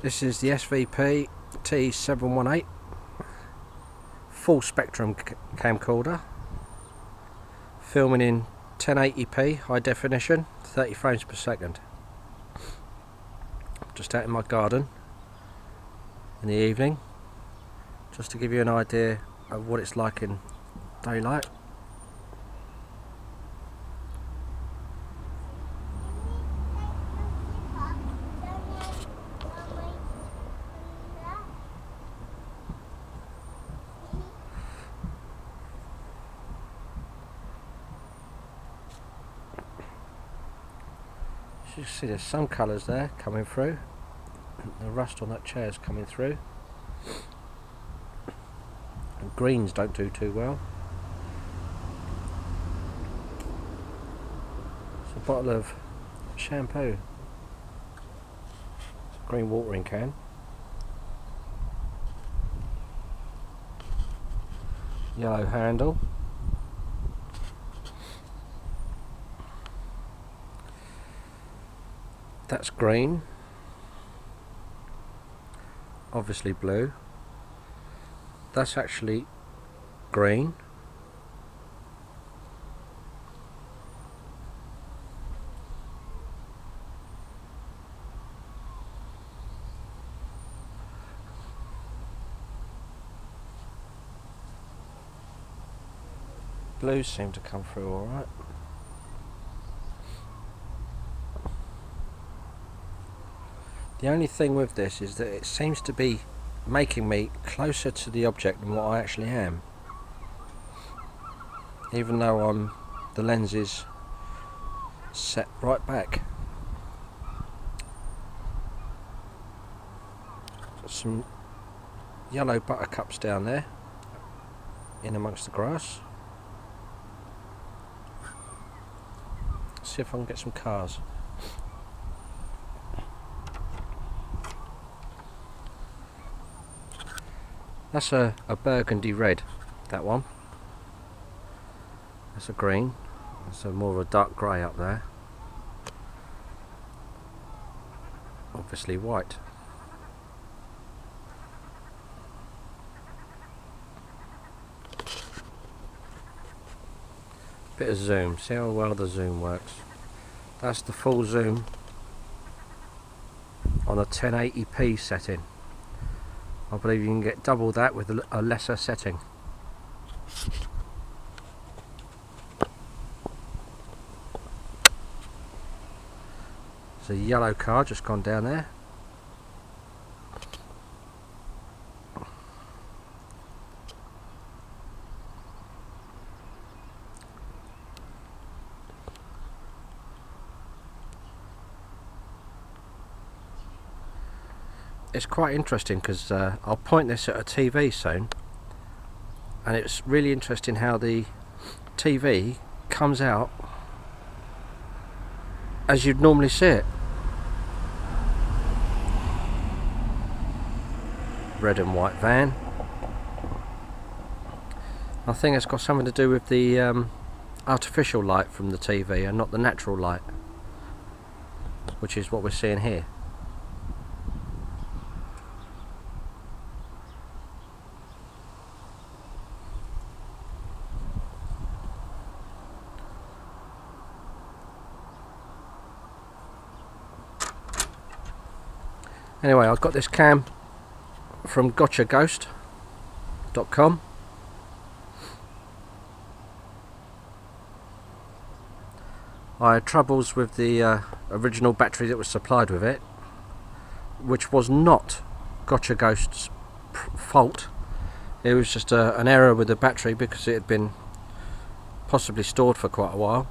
This is the SVP T718 Full Spectrum camcorder, filming in 1080p high definition, 30 frames per second. Just out in my garden in the evening, just to give you an idea of what it's like in daylight. You can see there's some colours there coming through. The rust on that chair is coming through. And greens don't do too well. It's a bottle of shampoo. It's a green watering can. Yellow handle. That's green, obviously blue. That's actually green. Blues seem to come through all right. The only thing with this is that it seems to be making me closer to the object than what I actually am, even though the lens is set right back. Some yellow buttercups down there in amongst the grass. See if I can get some cars. That's a burgundy red, that one. That's a green. That's more of a dark grey up there. Obviously white. Bit of zoom, see how well the zoom works. That's the full zoom on a 1080p setting. I believe you can get double that with a lesser setting. There's a yellow car just gone down there. It's quite interesting because I'll point this at a TV soon, and it's really interesting how the TV comes out as you'd normally see it. Red and white van. I think it's got something to do with the artificial light from the TV and not the natural light, which is what we're seeing here. Anyway, I've got this cam from gotchaghost.com. I had troubles with the original battery that was supplied with it, which was not Gotcha Ghost's fault. It was just an error with the battery because it had been possibly stored for quite a while.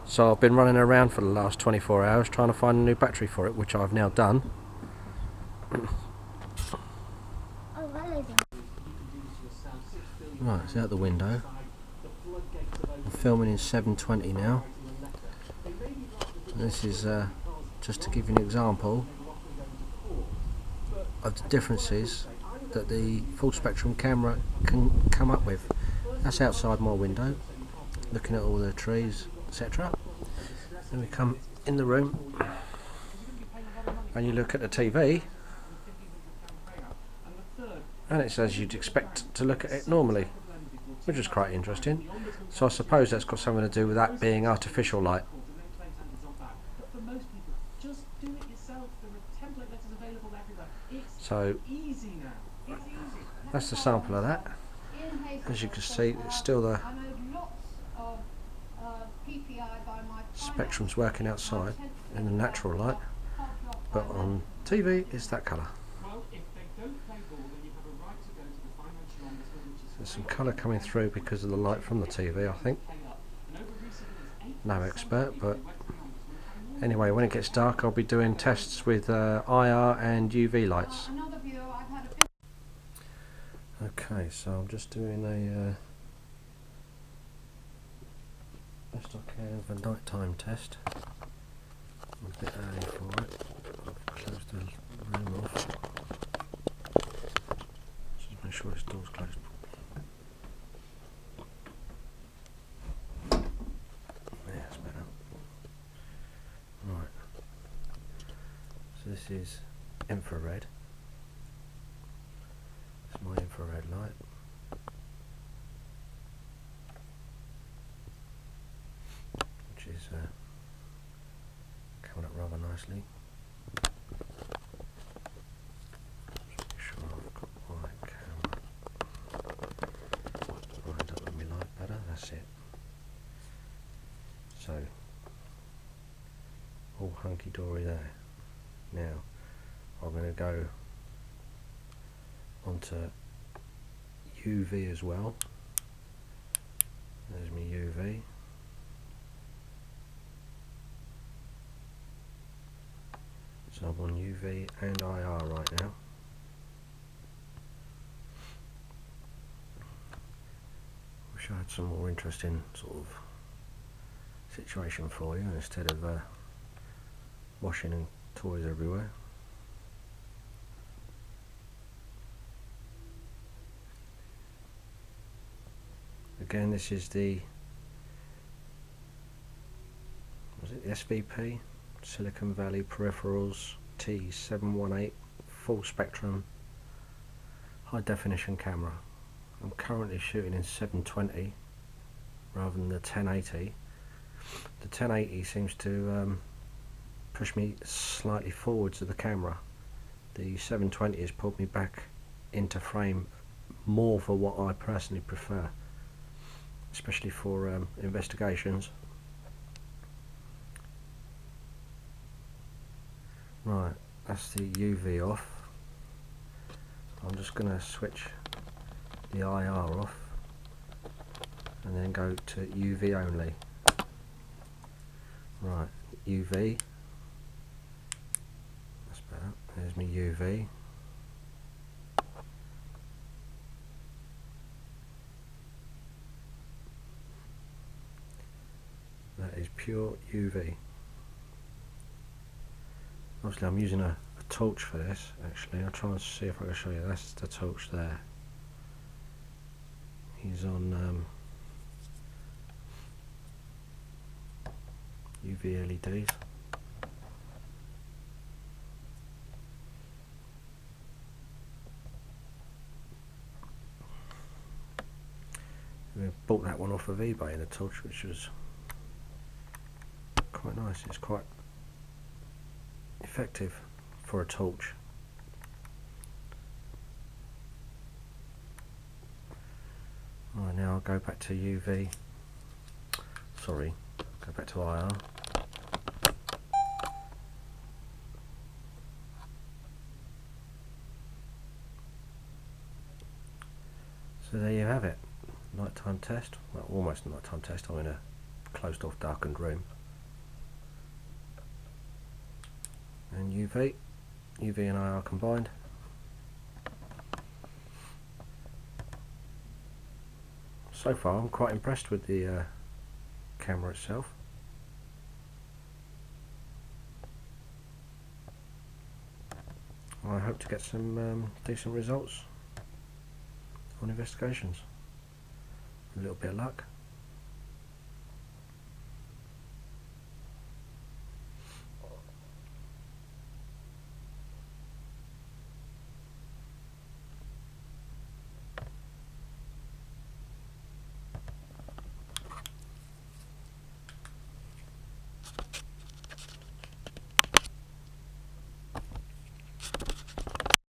So I've been running around for the last 24 hours trying to find a new battery for it, which I've now done. Right, it's out the window. I'm filming in 720 now. And this is just to give you an example of the differences that the full spectrum camera can come up with. That's outside my window, looking at all the trees, etc. Then we come in the room, and you look at the TV and it's as you'd expect to look at it normally, which is quite interesting. So I suppose that's got something to do with that being artificial light. So that's the sample of that. As you can see, it's still the spectrum's working outside in the natural light, but on TV it's that colour. There's some colour coming through because of the light from the TV, I think. No expert, but anyway, when it gets dark I'll be doing tests with IR and UV lights. Okay, so I'm just doing a best I can of a nighttime test. I'm a bit early for it. I've closed the room off. Just make sure this door's closed. Yeah, that's better. Right. So this is infrared. It's my infrared light. Which is coming up rather nicely. Just make sure I've got my camera lined up with my light better. That's it. So all hunky dory there. Now I'm going to go onto UV as well. There's my UV. So I'm on UV and IR right now. Wish I had some more interesting sort of situation for you instead of washing and toys everywhere. Again, this is the SVP Silicon Valley Peripherals T718 Full Spectrum High Definition camera. I'm currently shooting in 720 rather than the 1080. The 1080 seems to push me slightly forwards of the camera. The 720 has pulled me back into frame more for what I personally prefer, especially for investigations. Right, that's the UV off. I'm just going to switch the IR off and then go to UV only. Right, UV. That's better. There's my UV. That is pure UV. Obviously I'm using a torch for this. Actually I'll try and see if I can show you. That's the torch there. He's on UV LEDs. We bought that one off of eBay in a torch, which was quite nice. It's quite effective for a torch. Right, now I'll go back to UV. Sorry, go back to IR. So there you have it. Nighttime test. Well, almost a nighttime test. I'm in a closed off darkened room. And UV and IR combined. So far I'm quite impressed with the camera itself. I hope to get some decent results on investigations. A little bit of luck.